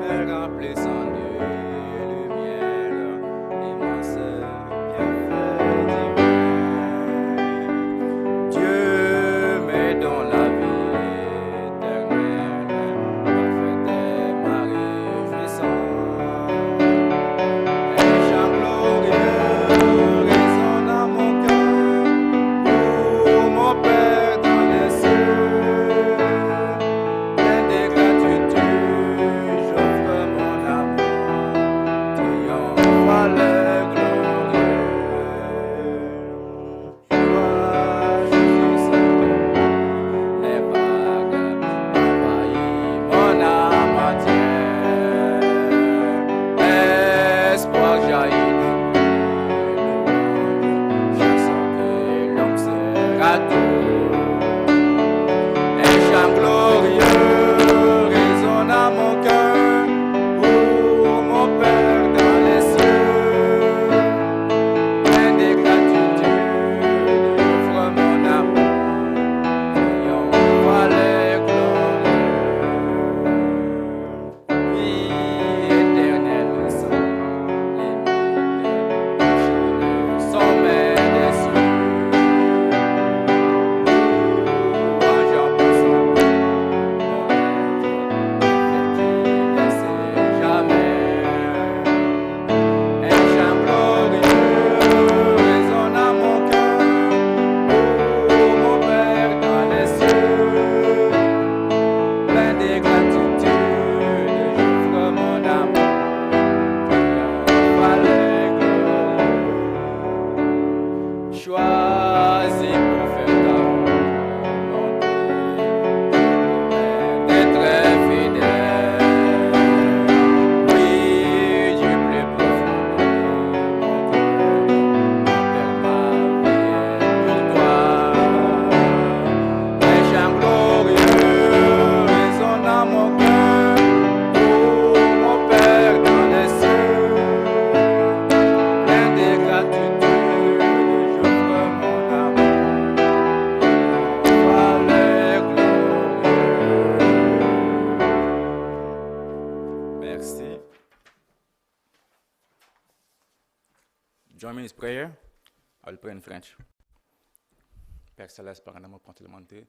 me remplissant de lumière, immense bienfait divin. Dieu met dans la vie éternelle, parfaite est ma réjouissance. Un chant glorieux résonne à mon cœur, pour mon Père dans les cieux. Plein de gratitude, j'offre mon amour, triomphal et glorieux. Joie, Jésus Saint, les vagues envahissent mon âme entière. Espoir jaillit de mes louanges, je sens que l'homme sera tout. Un chant glorieux résonne à mon cœur, pour mon Père dans les cieux. Plein de gratitude, j'offre mon amour, triomphal et glorieux. Vie éternelle sans limite, touche le sommet des cieux. Louange pour son nom, mon être qui ne sait jamais. Un chant glorieux résonne à mon cœur, pour mon Père dans les cieux. Plein de gratitude, j'offre mon amour, triomphal et glorieux. Choisi pour faire ta volonté, je promets d'être fidèle. Oui, du plus profond de mon cœur, ma vie est pour toi. Un chant glorieux résonne à mon cœur, pour mon Père dans les cieux. Plein de gratitude, j'offre mon amour, triomphal et glorieux. Merci. Join me in his prayer. I'll pray in French. Père Céleste, par un amour particulier,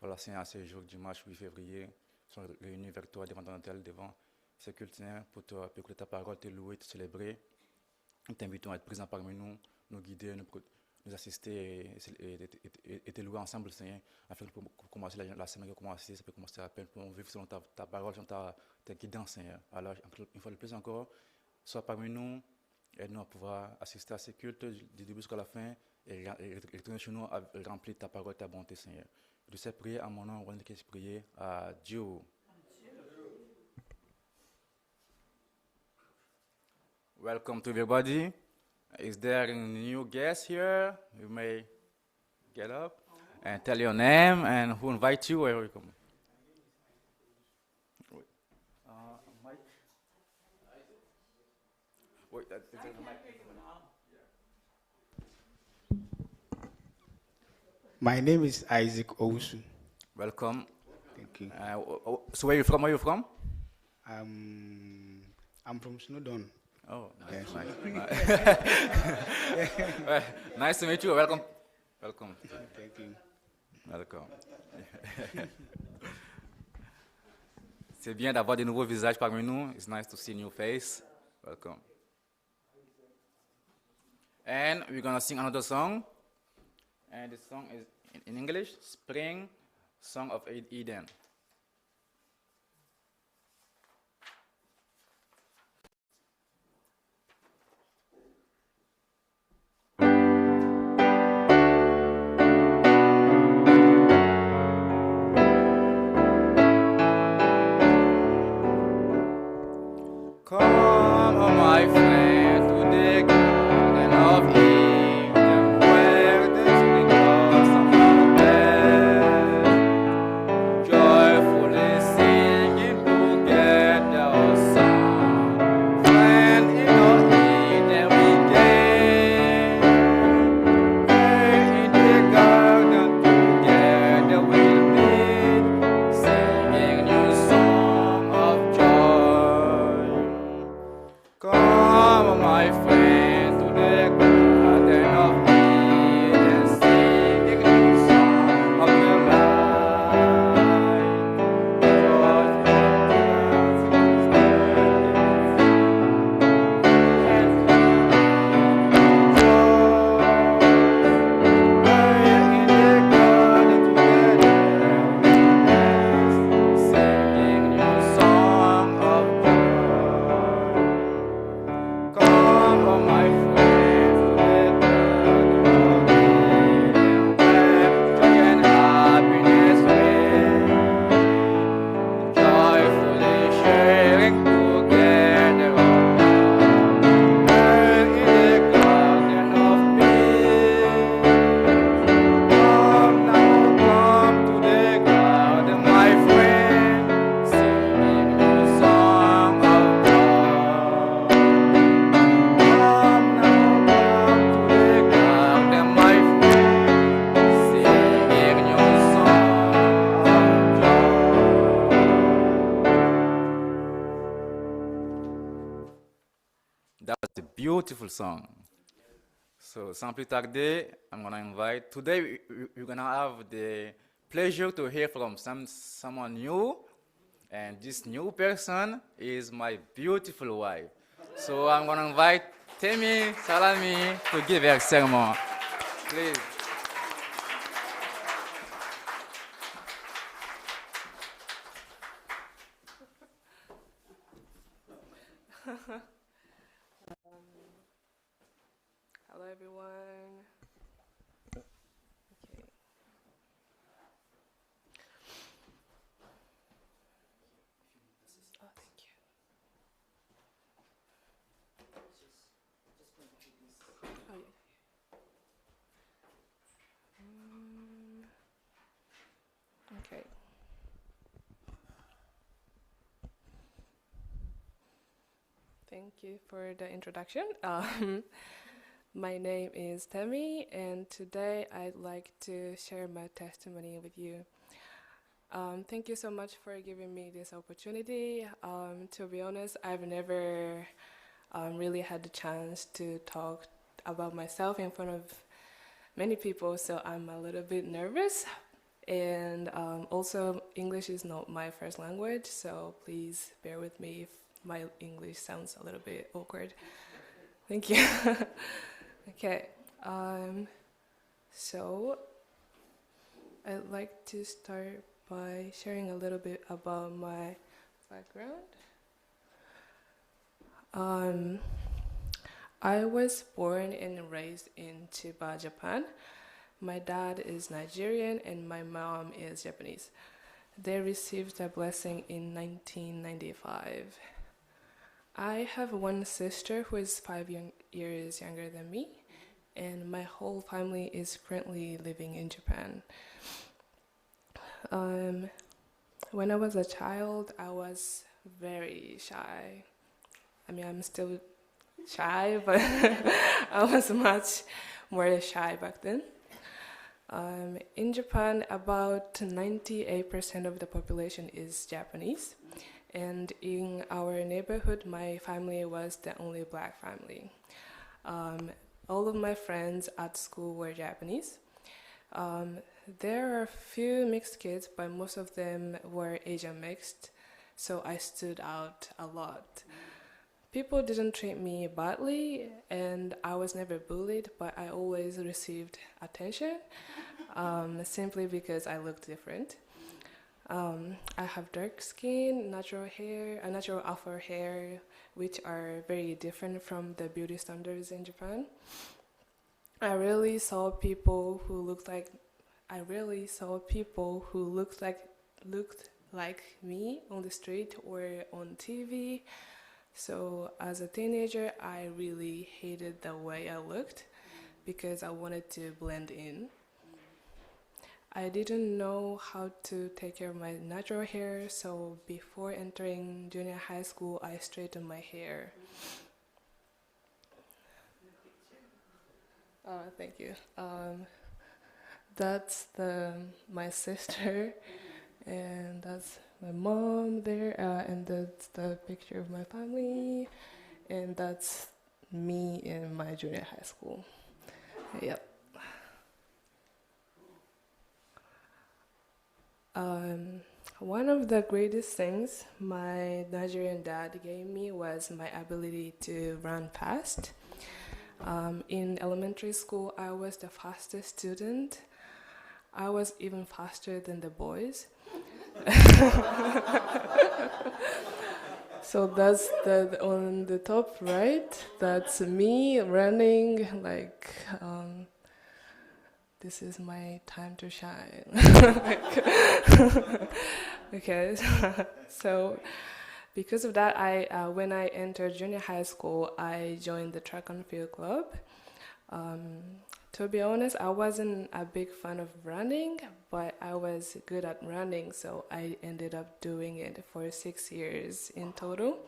voilà, Seigneur, à ce jour, dimanche 8 février, nous sommes réunis vers toi devant ton autel, devant ce culte, Seigneur, pour écouter ta parole, te louer, te célébrer. Nous t'invitons à être présent parmi nous, nous guider, nous assister et te louer ensemble, Seigneur, afin que pour commencer la semaine qui a commencé, ça peut commencer à peine pour vivre selon ta parole, selon ta guidance, Seigneur. Alors, une fois de plus encore, sois parmi nous, aide-nous à pouvoir assister à ces cultes du début jusqu'à la fin et retourner chez nous remplir ta parole, ta bonté, Seigneur. Je sais prier à mon nom, on va prier à Dieu. Welcome to everybody. Is there a new guest here? You may get up and tell your name and who invite you. Where you come? Wait, Mike. Wait, is there a mic? My name is Isaac Owusu. Welcome. Thank you. So where you from? Where you from? I'm from Snowdon. Oh, Yes. nice. Nice to meet you. Welcome. Welcome. Thank you. Welcome. C'est bien d'avoir des nouveaux visages parmi nous. It's nice to see a new face. Welcome. And we're gonna sing another song. And the song is in English, Spring Song of Eden. Come, oh my friend, to the garden of Eden, where the spring blossoms are there. Joy Come, my friend, to the garden of Eden and sing a new song of your life. Because in the garden together, singing new song of God. Come, oh my friends, together, joy and happiness reign, joyfully sharing together our love, in the garden of peace. Come now, come to the garden, my friend, singing new song of God. Come now, come to the garden, my friend, singing new song of joy. That was a beautiful song. So, sans plus tarder, I'm gonna invite. Today, we're gonna have the pleasure to hear from someone new, and this new person is my beautiful wife. So, I'm gonna invite Temmy, Salami to give her sermon. Please. Hello, everyone. Okay. Oh, thank you. Oh, yeah. Okay. Thank you for the introduction. My name is Temmy, and today I'd like to share my testimony with you. Thank you so much for giving me this opportunity. To be honest, I've never really had the chance to talk about myself in front of many people, so I'm a little bit nervous. And also, English is not my first language, so please bear with me if my English sounds a little bit awkward. Thank you. Okay, so I'd like to start by sharing a little bit about my background. I was born and raised in Chiba, Japan. My dad is Nigerian and my mom is Japanese. They received a blessing in 1995. I have one sister who is 5 years younger than me, and my whole family is currently living in Japan. When I was a child, I was very shy. I mean, I'm still shy, but I was much more shy back then. In Japan, about 98% of the population is Japanese. And in our neighborhood, my family was the only black family. All of my friends at school were Japanese. There are a few mixed kids, but most of them were Asian mixed, so I stood out a lot. People didn't treat me badly, and I was never bullied, but I always received attention, simply because I looked different. I have dark skin, natural hair, a natural afro hair, which are very different from the beauty standards in Japan. I rarely saw people who looked like looked like me on the street or on TV. So as a teenager, I really hated the way I looked because I wanted to blend in. I didn't know how to take care of my natural hair, so before entering junior high school, I straightened my hair. Thank you. That's my sister, and that's my mom there, and that's the picture of my family. And that's me in my junior high school. Yep. One of the greatest things my Nigerian dad gave me was my ability to run fast. In elementary school, I was the fastest student. I was even faster than the boys. So that's on the top right. That's me running like this is my time to shine. Okay, so because of that, when I entered junior high school, I joined the track and field club. To be honest, I wasn't a big fan of running, but I was good at running, so I ended up doing it for 6 years in total.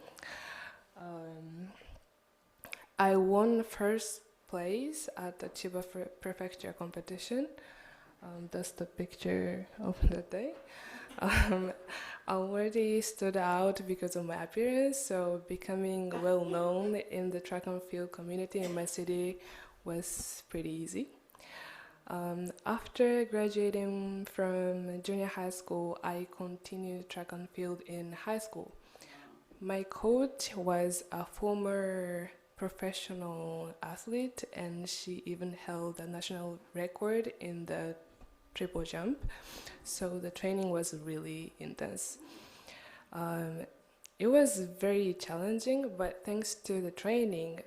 I won first place at the Chiba Prefecture competition. That's the picture of the day. I already stood out because of my appearance, so becoming well known in the track and field community in my city was pretty easy. After graduating from junior high school, I continued track and field in high school. My coach was a former professional athlete, and she even held a national record in the triple jump. So the training was really intense. It was very challenging, but thanks to the training,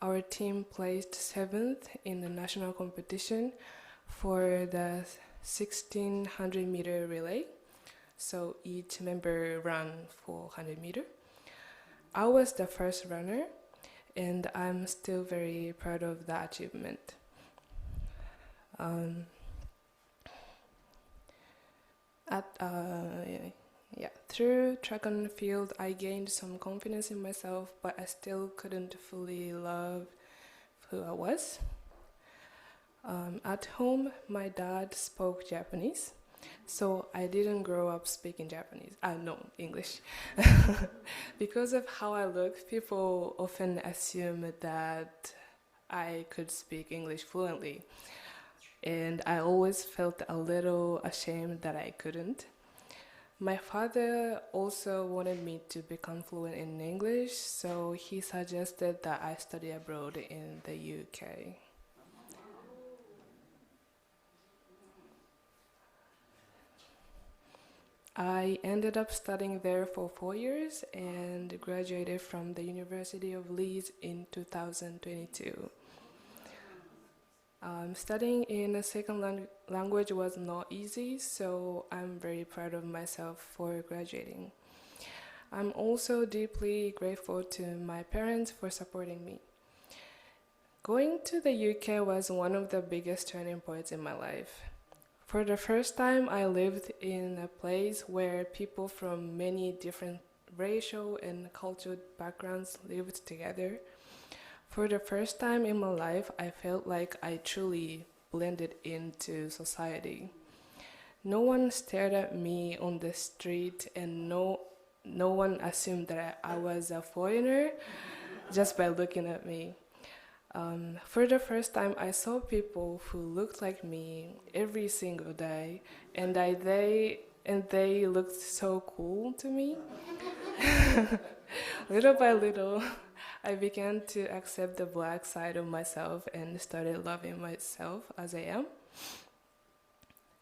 our team placed 7th in the national competition for the 1600-meter relay. So each member ran 400 meters. I was the first runner, and I'm still very proud of that achievement. Through track and field, I gained some confidence in myself, but I still couldn't fully love who I was. At home, my dad spoke Japanese, so I didn't grow up speaking Japanese. No, English. Because of how I look, people often assume that I could speak English fluently, and I always felt a little ashamed that I couldn't. My father also wanted me to become fluent in English, so he suggested that I study abroad in the UK. I ended up studying there for 4 years and graduated from the University of Leeds in 2022. Studying in a second language was not easy, so I'm very proud of myself for graduating. I'm also deeply grateful to my parents for supporting me. Going to the UK was one of the biggest turning points in my life. For the first time, I lived in a place where people from many different racial and cultural backgrounds lived together. For the first time in my life, I felt like I truly blended into society. No one stared at me on the street, and no one assumed that I was a foreigner just by looking at me. For the first time, I saw people who looked like me every single day, and they looked so cool to me. Little by little, I began to accept the black side of myself and started loving myself as I am.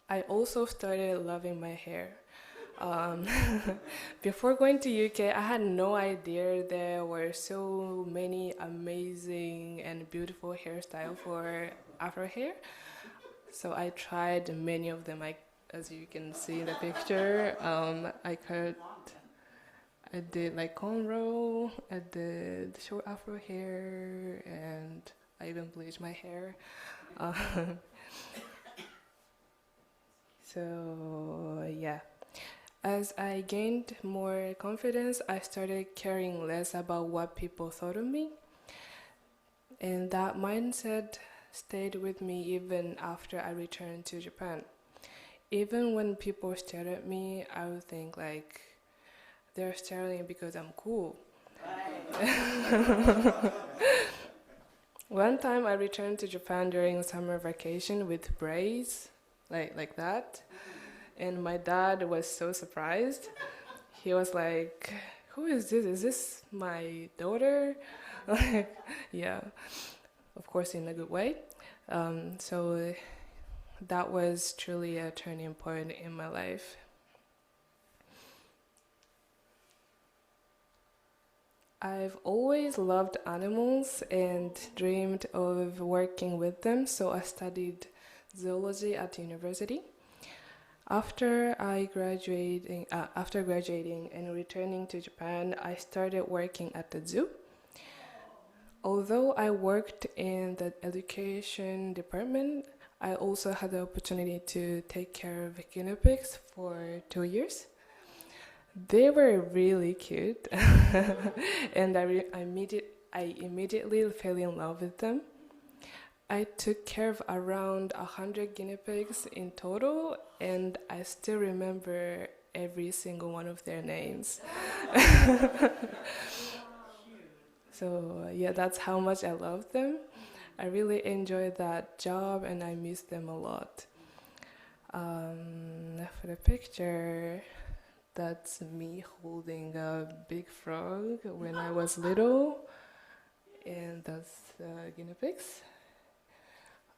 I also started loving my hair. Before going to UK, I had no idea there were so many amazing and beautiful hairstyles for Afro hair. So I tried many of them, as you can see in the picture. I did like cornrow, I did short Afro hair, and I even bleached my hair. So yeah. As I gained more confidence, I started caring less about what people thought of me. And that mindset stayed with me even after I returned to Japan. Even when people stared at me, I would think like, they're staring because I'm cool. One time I returned to Japan during summer vacation with braids, like that, and my dad was so surprised. He was like, "Who is this? Is this my daughter?" Like, yeah, of course in a good way. So that was truly a turning point in my life. I've always loved animals and dreamed of working with them, so I studied zoology at university. After graduating and returning to Japan, I started working at the zoo. Although I worked in the education department, I also had the opportunity to take care of guinea pigs for 2 years. They were really cute, and I immediately fell in love with them. I took care of around 100 guinea pigs in total, and I still remember every single one of their names. So yeah, that's how much I love them. I really enjoyed that job, and I miss them a lot. For the picture, that's me holding a big frog when I was little, and that's guinea pigs.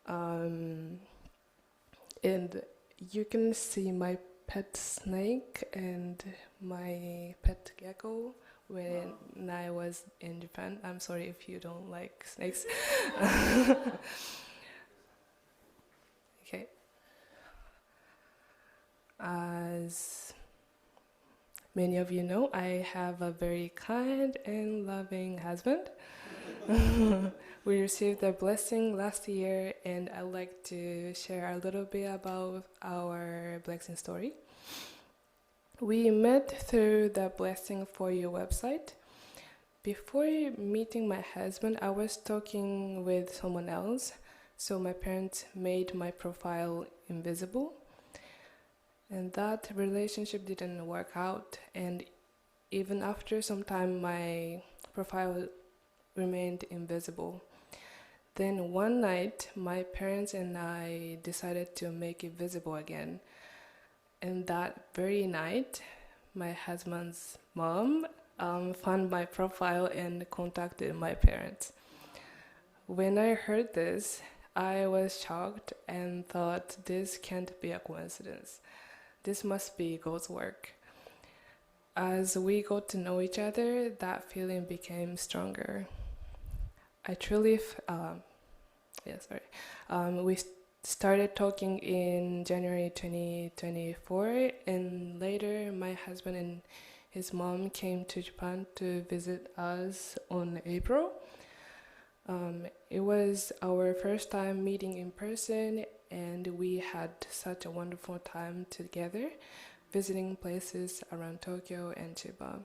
And you can see my pet snake and my pet gecko when I was in Japan. I'm sorry if you don't like snakes. Okay. As many of you know, I have a very kind and loving husband. We received a blessing last year, and I'd like to share a little bit about our blessing story. We met through the Blessing for You website. Before meeting my husband, I was talking with someone else, so my parents made my profile invisible. And that relationship didn't work out, and even after some time, my profile remained invisible. Then one night, my parents and I decided to make it visible again. And that very night, my husband's mom found my profile and contacted my parents. When I heard this, I was shocked and thought this can't be a coincidence. This must be God's work. As we got to know each other, that feeling became stronger. We started talking in January 2024, and later my husband and his mom came to Japan to visit us on April. It was our first time meeting in person, and we had such a wonderful time together, visiting places around Tokyo and Chiba.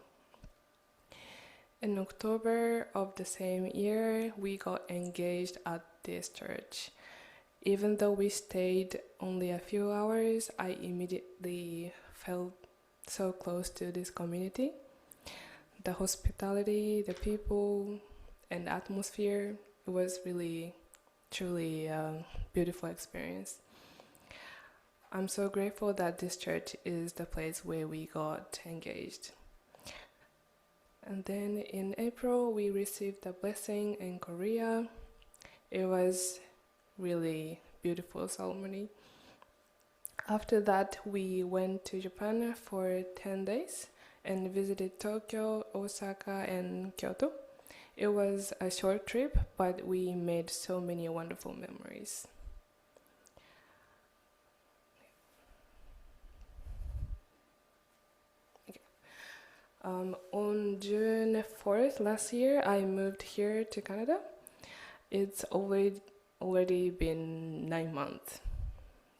In October of the same year, we got engaged at this church. Even though we stayed only a few hours, I immediately felt so close to this community. The hospitality, the people, and the atmosphere, it was really, truly a beautiful experience. I'm so grateful that this church is the place where we got engaged. And then in April, we received a blessing in Korea. It was really beautiful ceremony. After that, we went to Japan for 10 days and visited Tokyo, Osaka, and Kyoto. It was a short trip, but we made so many wonderful memories. On June 4th last year, I moved here to Canada. It's already been 9 months.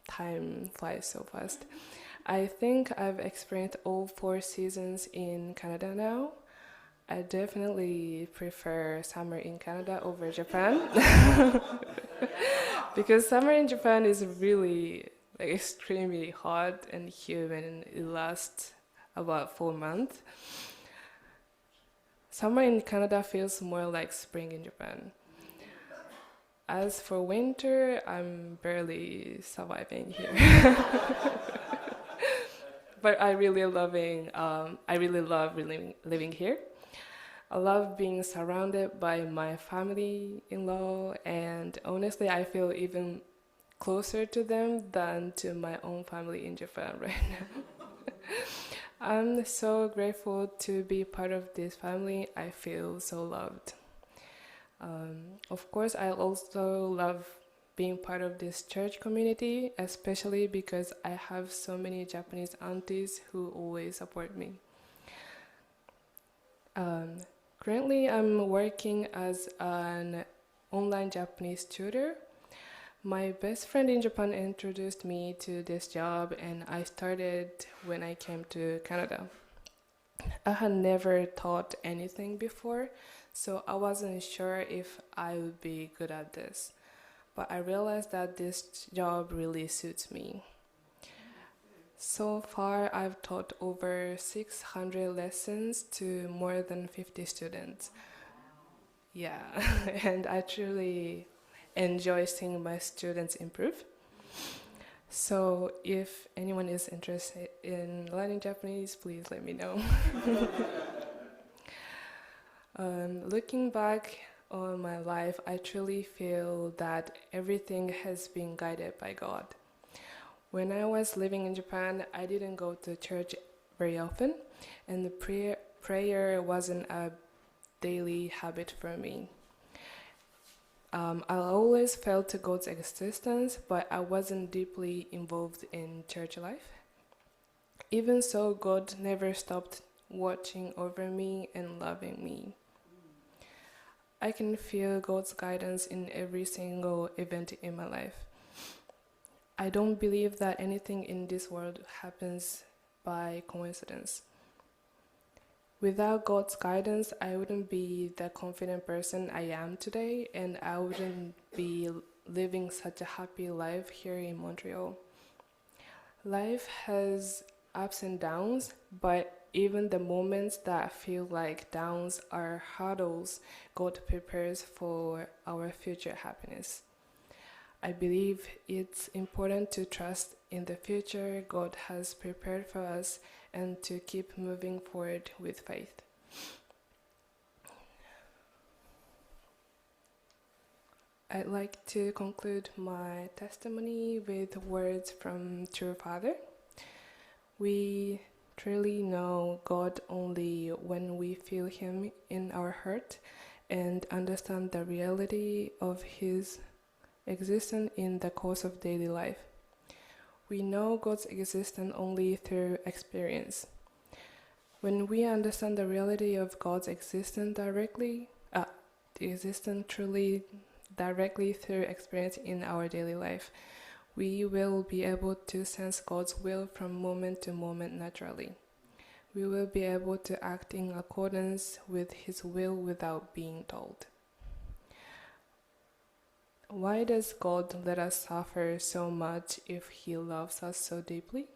Time flies so fast. I think I've experienced all 4 seasons in Canada now. I definitely prefer summer in Canada over Japan. Because summer in Japan is really extremely hot and humid, and it lasts about 4 months. Summer in Canada feels more like spring in Japan. As for winter, I'm barely surviving here. But I really love living here. I love being surrounded by my family-in-law, and honestly, I feel even closer to them than to my own family in Japan right now. I'm so grateful to be part of this family. I feel so loved. Of course, I also love being part of this church community, especially because I have so many Japanese aunties who always support me. Um, Currently, I'm working as an online Japanese tutor. My best friend in Japan introduced me to this job, and I started when I came to Canada. I had never taught anything before, so I wasn't sure if I would be good at this. But I realized that this job really suits me. So far, I've taught over 600 lessons to more than 50 students. Yeah, and I truly enjoy seeing my students improve. So if anyone is interested in learning Japanese, please let me know. Looking back on my life, I truly feel that everything has been guided by God. When I was living in Japan, I didn't go to church very often, and the prayer wasn't a daily habit for me. I always felt God's existence, but I wasn't deeply involved in church life. Even so, God never stopped watching over me and loving me. I can feel God's guidance in every single event in my life. I don't believe that anything in this world happens by coincidence. Without God's guidance, I wouldn't be the confident person I am today, and I wouldn't be living such a happy life here in Montreal. Life has ups and downs, but even the moments that feel like downs are hurdles God prepares for our future happiness. I believe it's important to trust in the future God has prepared for us and to keep moving forward with faith. I'd like to conclude my testimony with words from True Father. We truly know God only when we feel Him in our heart and understand the reality of His existence in the course of daily life. We know God's existence only through experience. When we understand the reality of God's existence truly directly through experience in our daily life, we will be able to sense God's will from moment to moment naturally. We will be able to act in accordance with His will without being told. Why does God let us suffer so much if He loves us so deeply?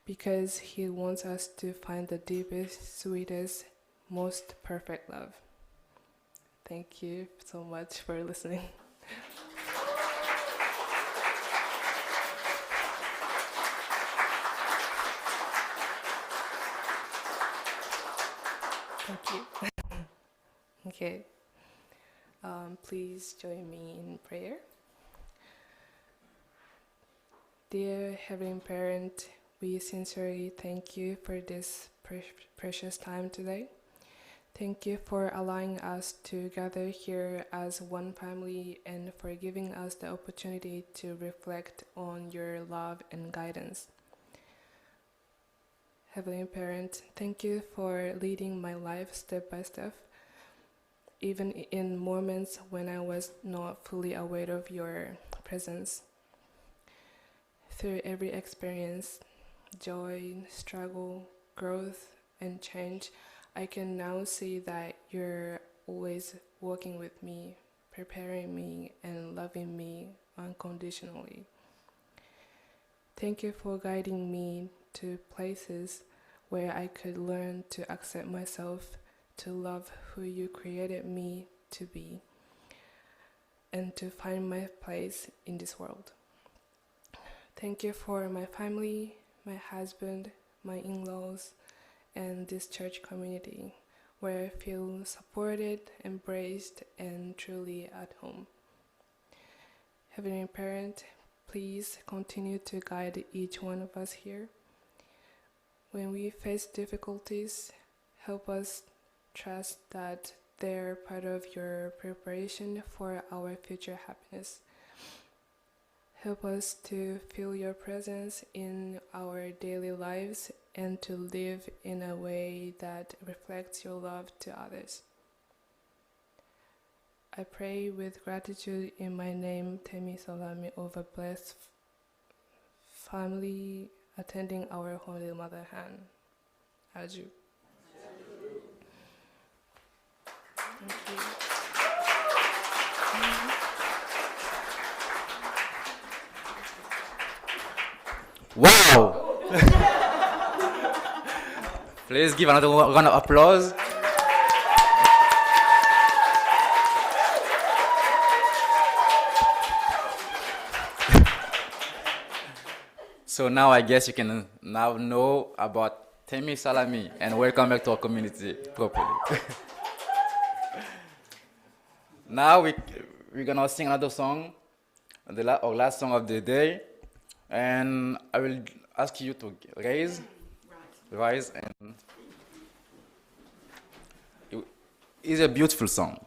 Because He wants us to find the deepest, sweetest, most perfect love. Thank you so much for listening. Thank you. Okay. Please join me in prayer. Dear Heavenly Parent, we sincerely thank you for this precious time today. Thank you for allowing us to gather here as one family and for giving us the opportunity to reflect on your love and guidance. Heavenly Parent, thank you for leading my life step by step, even in moments when I was not fully aware of your presence. Through every experience, joy, struggle, growth, and change, I can now see that you're always working with me, preparing me, and loving me unconditionally. Thank you for guiding me to places where I could learn to accept myself, to love who you created me to be, and to find my place in this world. Thank you for my family, my husband, my in-laws, and this church community where I feel supported, embraced, and truly at home. Heavenly Parent, please continue to guide each one of us here. When we face difficulties, help us trust that they're part of your preparation for our future happiness. Help us to feel your presence in our daily lives and to live in a way that reflects your love to others. I pray with gratitude in my name, Temmy Salami, over blessed family attending our Holy Mother hand. Aju. Thank you. Wow! Please give another round of applause. So now I guess you can now know about Temmy Salami and welcome back to our community properly. Now we're gonna sing another song, our last song of the day, and I will ask you to rise, and it's a beautiful song.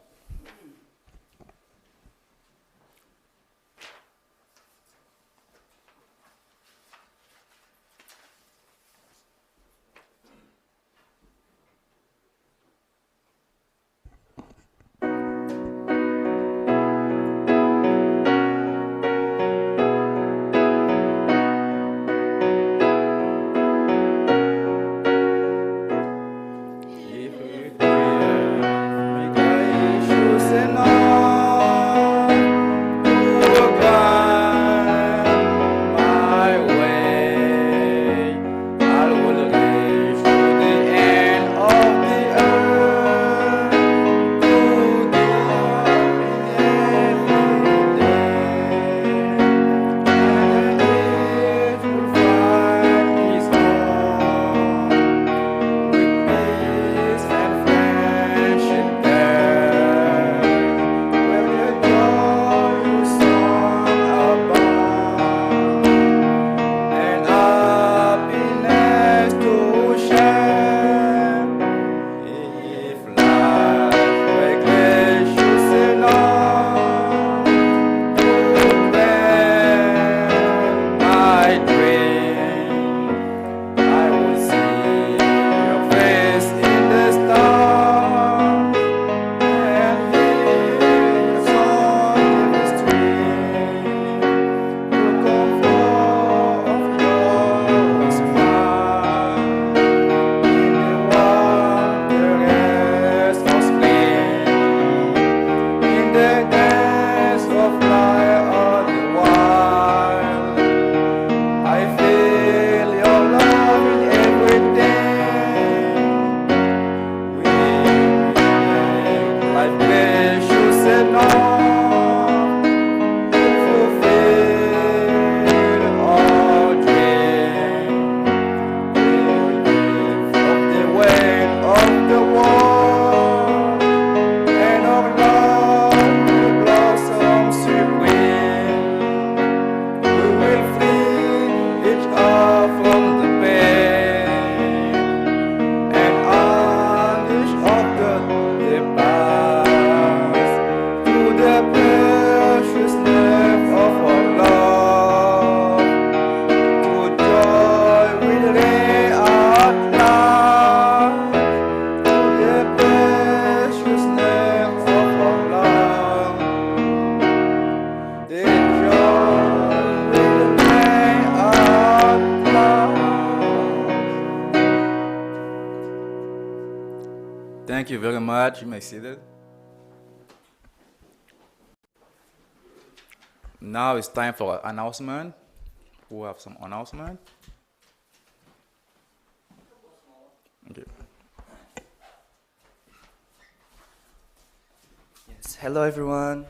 Thank you very much. You may see that. Now it's time for announcement. We have some announcement. Okay. Hello, everyone.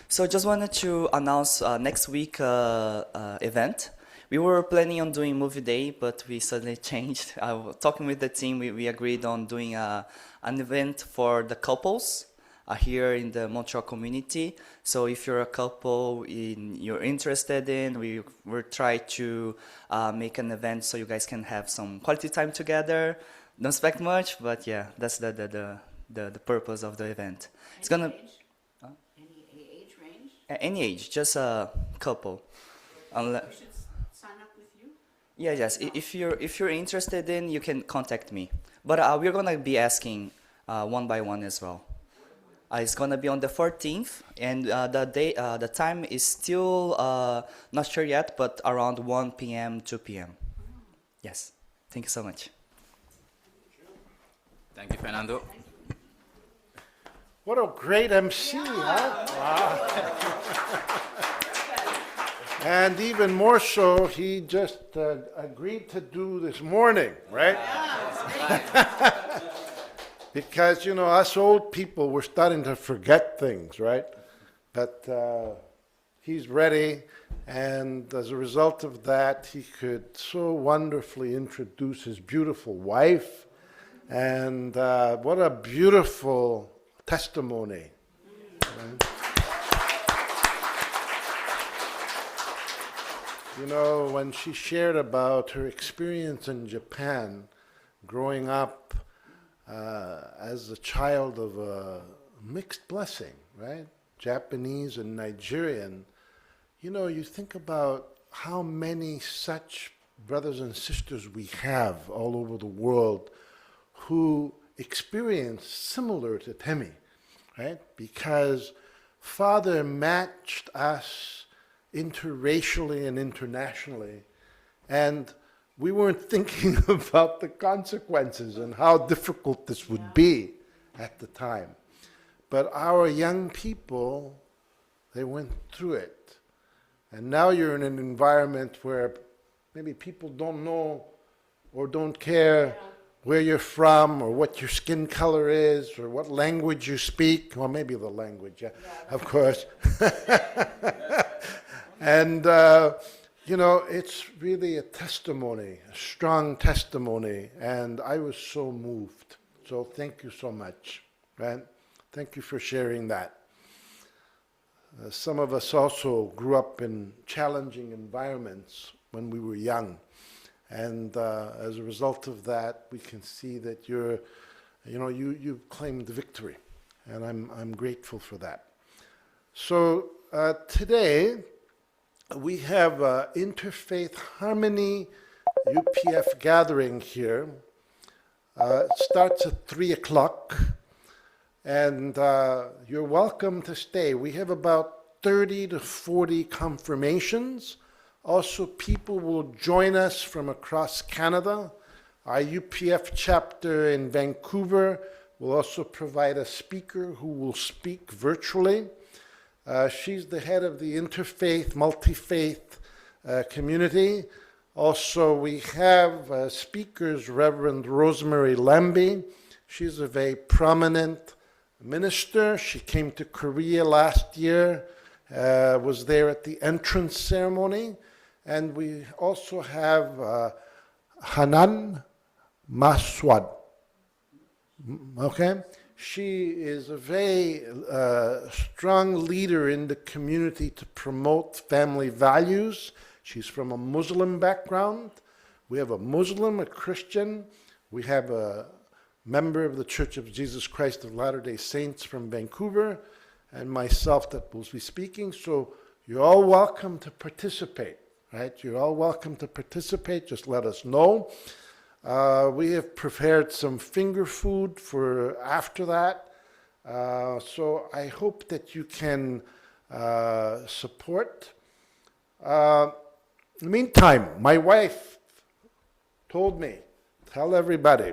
So just wanted to announce next week event. We were planning on doing movie day, but we suddenly changed. Talking with the team, we agreed on doing an event for the couples here in the Montreal community. So if you're a couple you're interested in, we will try to make an event so you guys can have some quality time together. Don't expect much, but yeah, that's the purpose of the event. It's gonna Any age range? any age, just a couple. Unless, We should sign up with you? yeah, yes. If you're interested in, you can contact me. But we're gonna be asking one by one as well. It's gonna be on the 14th, and the time is still not sure yet, but around 1 p.m., 2 p.m. Yes. Thank you so much. Thank you, Fernando. What a great MC, huh? Wow. And even more so, he just agreed to do this morning, right? Because, you know, us old people, we're starting to forget things, right? But he's ready, and as a result of that, he could so wonderfully introduce his beautiful wife. And what a beautiful testimony. Right? You know, when she shared about her experience in Japan, growing up as a child of a mixed blessing, right? Japanese and Nigerian, you know, you think about how many such brothers and sisters we have all over the world who experience similar to Temmy, right? Because Father matched us interracially and internationally, and we weren't thinking about the consequences and how difficult this would be at the time. But our young people, they went through it. And now you're in an environment where maybe people don't know or don't care where you're from or what your skin color is or what language you speak. Well, maybe the language, yeah. Of course. And, you know, it's really a testimony, a strong testimony, and I was so moved. So thank you so much, right? Thank you for sharing that. Some of us also grew up in challenging environments when we were young. And as a result of that, we can see that you've claimed victory. And I'm grateful for that. So today, we have Interfaith Harmony UPF gathering here. It starts at 3 o'clock. And you're welcome to stay. We have about 30 to 40 confirmations. Also, people will join us from across Canada. Our UPF chapter in Vancouver will also provide a speaker who will speak virtually. She's the head of the interfaith, multi-faith community. Also, we have speakers, Reverend Rosemary Lambie. She's a very prominent minister. She came to Korea last year, was there at the entrance ceremony. And we also have Hanan Maswad. Okay? She is a very strong leader in the community to promote family values. She's from a Muslim background. We have a Muslim, a Christian. We have a member of the Church of Jesus Christ of Latter-day Saints from Vancouver, and myself that will be speaking. So you're all welcome to participate, right? You're all welcome to participate. Just let us know. We have prepared some finger food for after that. So I hope that you can support. In the meantime, my wife told me, tell everybody,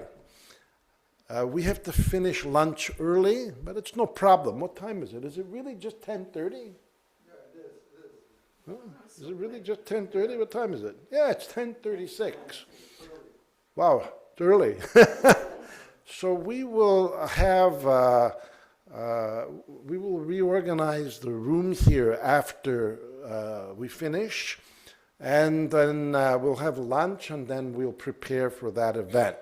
we have to finish lunch early, but it's no problem. What time is it? Is it really just 10:30? Yeah, it is. Oh, is it really just 10:30? What time is it? Yeah, it's 10:36. Wow, it's early. So we will have we will reorganize the room here after we finish, and then we'll have lunch, and then we'll prepare for that event.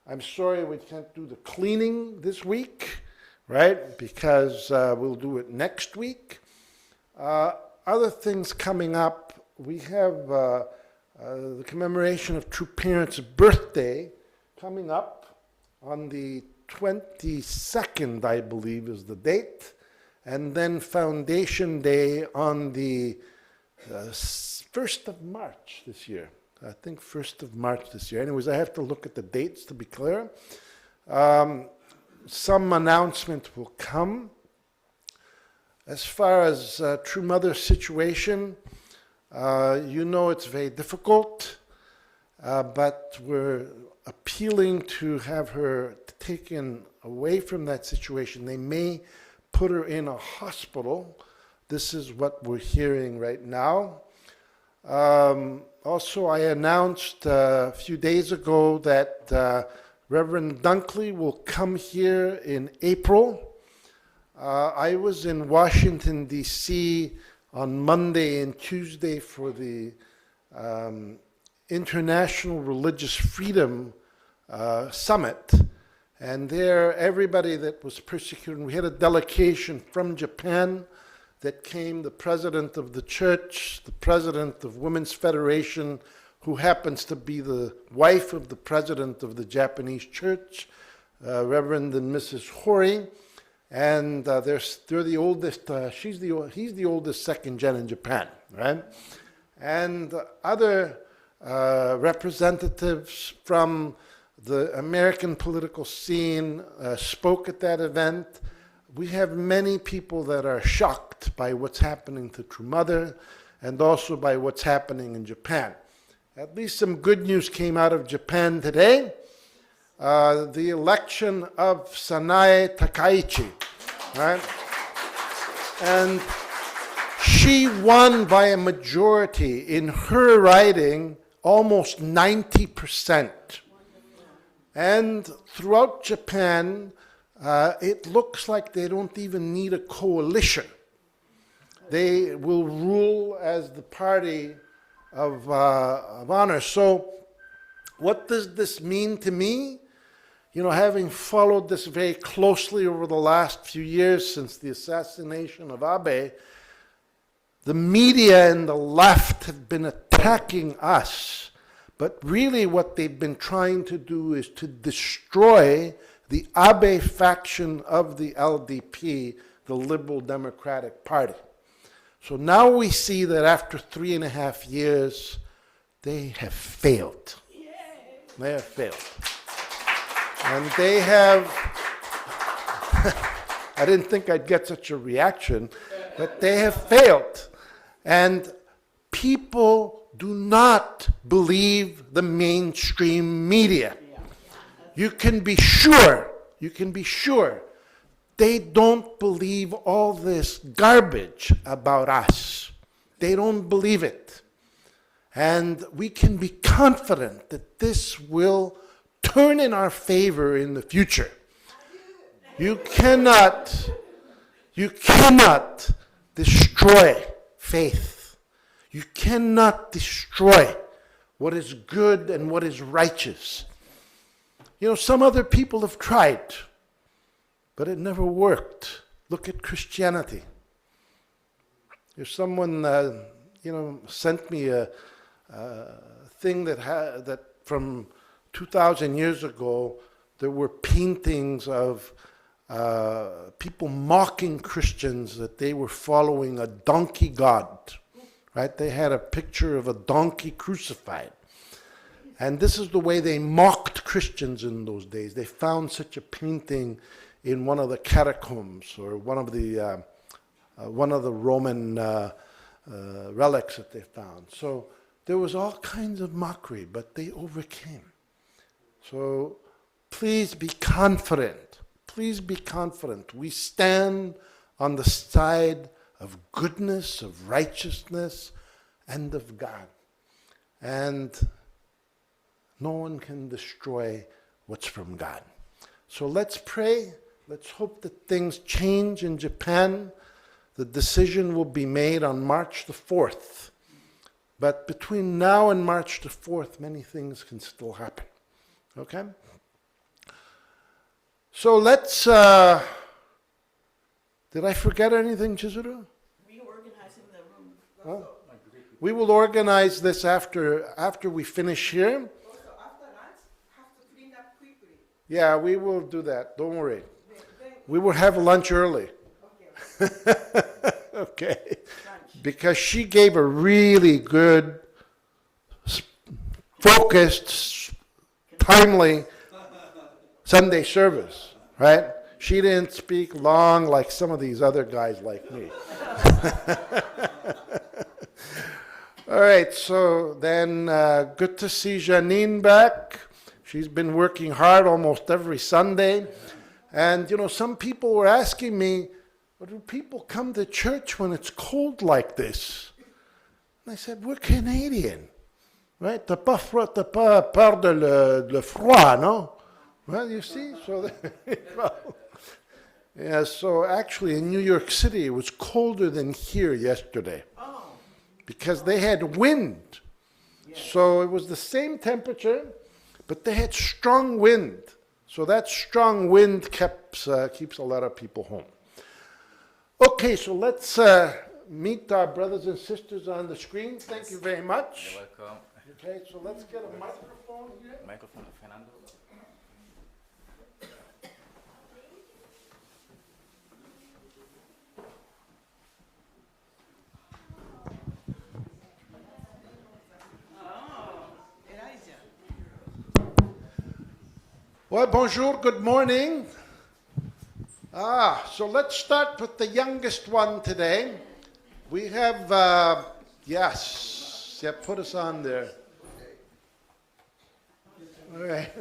I'm sorry we can't do the cleaning this week, right? Because we'll do it next week. Other things coming up, we have the commemoration of True Parents' birthday coming up on the 22nd, I believe, is the date, and then Foundation Day on the 1st of March this year. I think 1st of March this year. Anyways, I have to look at the dates to be clear. Some announcement will come. As far as True Mother's situation, you know it's very difficult, but we're appealing to have her taken away from that situation. They may put her in a hospital. This is what we're hearing right now. Also, I announced a few days ago that Reverend Dunkley will come here in April. I was in Washington, D.C. on Monday and Tuesday for the International Religious Freedom Summit. And there, everybody that was persecuted, we had a delegation from Japan that came, the president of the church, the president of Women's Federation, who happens to be the wife of the president of the Japanese church, Reverend and Mrs. Hori, and they're the oldest, he's the oldest second gen in Japan, right? And other representatives from the American political scene spoke at that event. We have many people that are shocked by what's happening to True Mother and also by what's happening in Japan. At least some good news came out of Japan today. The election of Sanae Takaichi, right? And she won by a majority in her riding, almost 90%. And throughout Japan, it looks like they don't even need a coalition. They will rule as the party of honor. So what does this mean to me? You know, having followed this very closely over the last few years since the assassination of Abe, the media and the left have been attacking us. But really what they've been trying to do is to destroy the Abe faction of the LDP, the Liberal Democratic Party. So now we see that after 3.5 years, they have failed. They have failed. And they have, I didn't think I'd get such a reaction, but they have failed. And people do not believe the mainstream media. You can be sure, they don't believe all this garbage about us. They don't believe it. And we can be confident that this will turn in our favor in the future. You cannot destroy faith. You cannot destroy what is good and what is righteous. You know, some other people have tried, but it never worked. Look at Christianity. If someone, sent me a thing that from 2,000 years ago, there were paintings of people mocking Christians that they were following a donkey god, right? They had a picture of a donkey crucified. And this is the way they mocked Christians in those days. They found such a painting in one of the catacombs or one of the Roman relics that they found. So there was all kinds of mockery, but they overcame. So please be confident. Please be confident. We stand on the side of goodness, of righteousness, and of God. And no one can destroy what's from God. So let's pray Let's hope that things change in Japan. The decision will be made on March the 4th. But between now and March the 4th, many things can still happen. Okay? So let's, did I forget anything, Chizuru? Reorganizing the room. Huh? We will organize this after we finish here. Also, after lunch, have to clean up quickly. Yeah, we will do that. Don't worry. We will have lunch early. Okay. Okay. Because she gave a really good, focused, timely Sunday service, right? She didn't speak long like some of these other guys like me. All right, so then good to see Janine back. She's been working hard almost every Sunday. And, you know, some people were asking me, well, do people come to church when it's cold like this? And I said, we're Canadian, right? T'as pas peur de le froid, no? Well, you see, so yeah, so actually in New York City, it was colder than here yesterday because they had wind. So it was the same temperature, but they had strong wind. So that strong wind keeps a lot of people home. Okay, so let's meet our brothers and sisters on the screen. Thank you very much. You're welcome. Okay, so let's get a microphone here. Microphone, Fernando. Well, bonjour, good morning. So let's start with the youngest one today. We have, yes, yeah, put us on there. All right,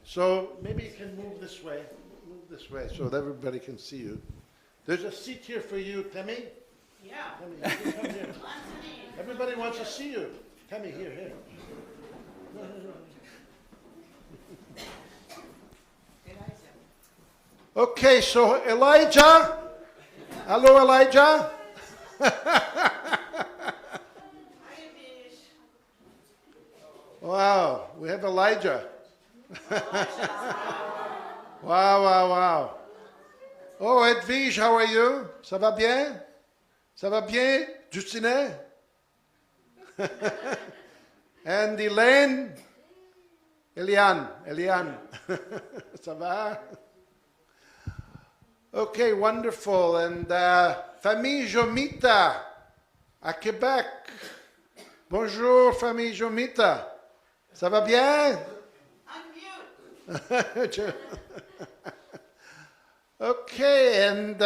so maybe you can move this way so that everybody can see you. There's a seat here for you, Temmy. Yeah. Temmy, you come here. Everybody wants to see you. Temmy, here. Okay, so Elijah. Hello, Elijah. Wow, we have Elijah. Wow. Oh, Edwige, how are you? Ça va bien? Ça va bien, Justine? And Eliane? Eliane. Ça va? Okay, wonderful. And famille Jomita à Québec. Bonjour, famille Jomita. Ça va bien? Unmute. Okay, and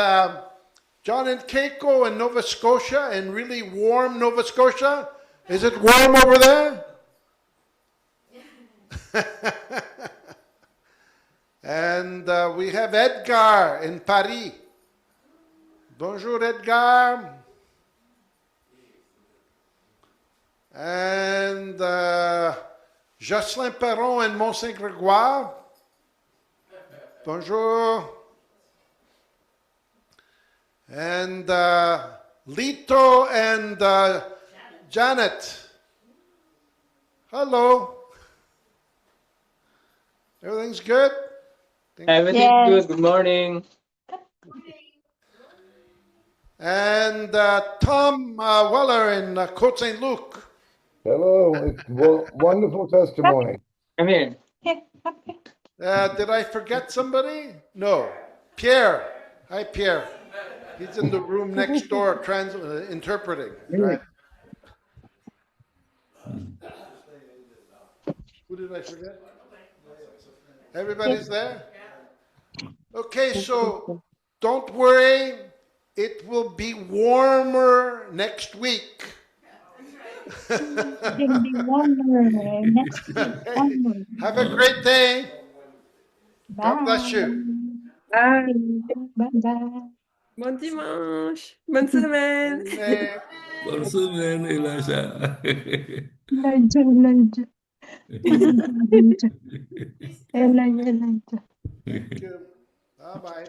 John and Keiko in Nova Scotia, in really warm Nova Scotia. Is it warm over there? And we have Edgar in Paris. Bonjour, Edgar. And Jocelyn Perron in Mont-Saint-Grégoire. Bonjour. And Lito and Janet. Hello. Everything's good? Everything good. Good morning. And Tom Weller in Côte Saint Luc. Hello, it's wonderful testimony. I'm here. Did I forget somebody? No. Pierre. Hi, Pierre. He's in the room next door interpreting. Right? Who did I forget? Everybody's there? Okay, so don't worry. It will be warmer next week. It'll be warmer next week. Have a great day. Bye. God bless you. Bye. Bye. Bon dimanche. Bonne semaine. Amen. Bonne semaine, Elijah. Elijah. Elijah. Thank you. Bye-bye.